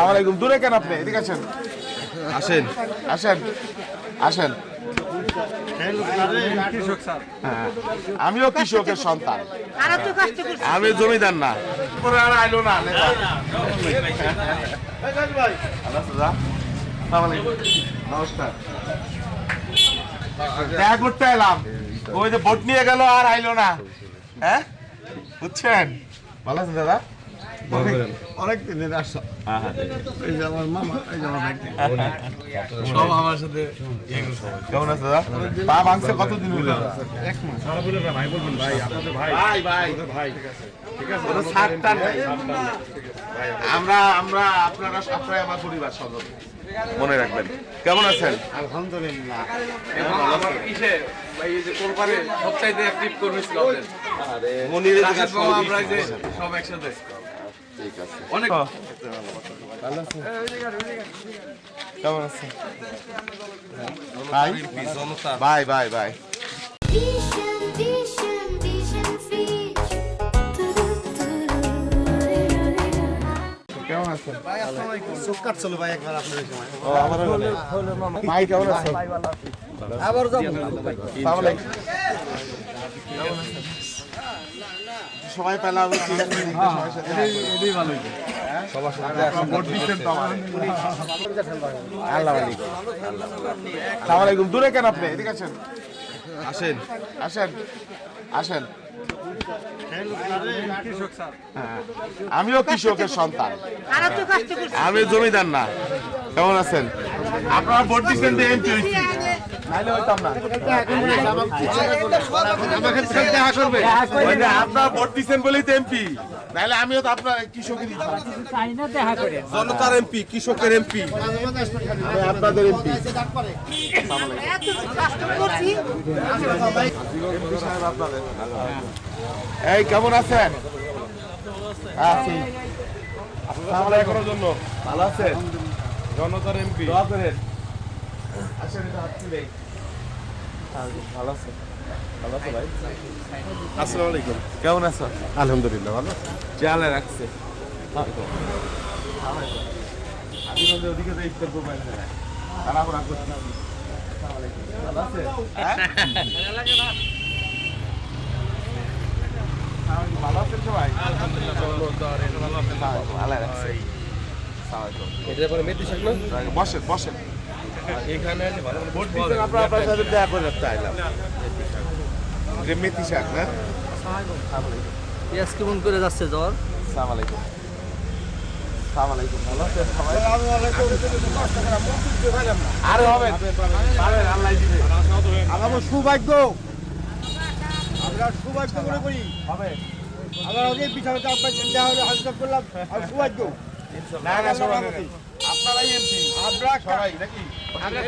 সালাম আলাইকুম। দূরে কেন আপনি? এদিকে আসেন, আসেন আসেন আসেন। হ্যাঁ, আমিও কৃষকের সন্তান, আমি জমিদার না। পরে আর আইলো না নেতা। নমস্কার, দেখা করতে এলাম। ওই যে ভোট নিয়ে গেল আর আইলো না। হ্যাঁ বুঝছেন? ভালো আছেন দাদা? অনেক দিনের আসা। এই যে আমার মামা, এই যে আমার ব্যক্তি সব আমার সাথে। কেমন আছে দাদা? পা ভাঙছে কতদিন হইল? এক মাস। ভাই বলবেন ভাই, আপনাদের ভাই ভাই ভাই ভাই ঠিক আছে। কোনো ছাড়টা নাই। আমরা আমরা আপনারা আপনারাই আমার পরিবার সদস্য, মনে রাখবেন। কেমন আছেন? আলহামদুলিল্লাহ। আমার ইসে ভাই এই যে কোরবানি সবচাইতে অ্যাক্টিভ কর্মী ছিল আমাদের। মনিরের রাশেদ মামা আমরা এই যে সব একসাথে ঠিক আছে। অনেক ভালো আছেন? কেমন আছেন? ভাই ভাই ভাই ভাই কেমন আছেন? চোখ কাটছিল ভাই একবার আপনার এই সময়। ও আমারও হলো। ভাই কেমন আছেন? আবার যাবো। আসসালামু আলাইকুম। সময় পেলাম ঠিক আছে, সবার সাথে এটাই ভালো হইছে। সবার সাথে ভোট দিচ্ছেন তো আমার। আল্লাহ আলাইকুম। আসসালামু আলাইকুম। দূরে কেন আপনি? এদিকে আসেন, আসেন আসেন আসেন। হ্যাঁ, আমিও কৃষকের সন্তান, আমি জমিদার না। কেমন আছেন? আপনারা ভোট দিচ্ছেন তো এমপি হইছি, নাইলে হইতাম না। আপনারা ভোট দিচ্ছেন বলেই তো এমপি, নাইলে আমিও তো আপনার কৃষকেরই জনতার এমপি, কৃষকের এমপি, আপনাদের এমপি। এই কেমন আছেন? আছি। আসসালামু আলাইকুম জন্য। ভালো আছেন? জনতার এমপি। দোয়া করেন। আসেন, এটা হাঁটতে দেই। ভালো আছেন? ভালো আছো ভাই? আসসালামু আলাইকুম। কেমন আছো? আলহামদুলিল্লাহ ভালো। চেয়ালে রাখছে। আমি বলতে ওদিকে তো ইফতার করবেন না। তাড়াহুড়া করছি। ভালো আছেন? ভালো আছেন সবাই? ভালো রাখছে। এটার পরে মেথি শাক না? বসেন বসেন। এখানে ভালো ভোট দিচ্ছেন, আপনার সাথে দেখা করে রাখতে আইলাম। এটা মেথি শাক না? পেঁয়াজ কেমন করে যাচ্ছে জ্বর? আসসালামু আলাইকুম। আসসালামু আলাইকুম। ভালো আছেন সবাই? আরে হবে, পাবেন, আল্লাহ দিবে। আমার সৌভাগ্য, আমরা সৌভাগ্য মনে করি হবে। আমরা ওদের পিছনে হাজির করলাম আর সৌভাগ্য না না সবাই আপনারাই এমপি, আমরা সবাই নাকি? আমরা